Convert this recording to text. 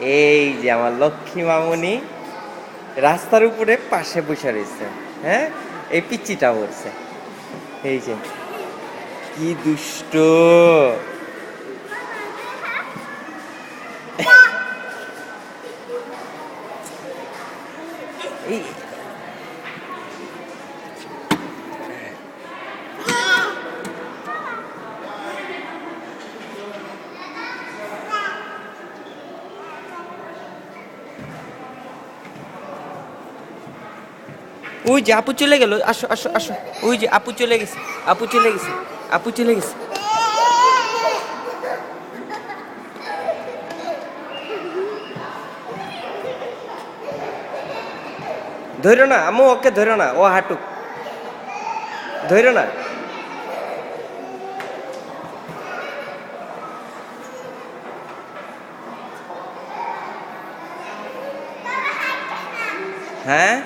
এই যে আমার লক্ষ্মী মামুনি রাস্তার উপরে পাশে বসে রয়েছে। হ্যাঁ, এই পিচ্চিটা বলছে, এই যে কি দুষ্ট। এই ওই যে আপু চলে গেল, আসো আসো আসো, ওই যে আপু চলে গেছে, আপু চলে গেছে, আপু চলে গেছে। ধরো না আম্মু, ওকে ধরো না, ও হাঁটুক, ধরো না। হ্যাঁ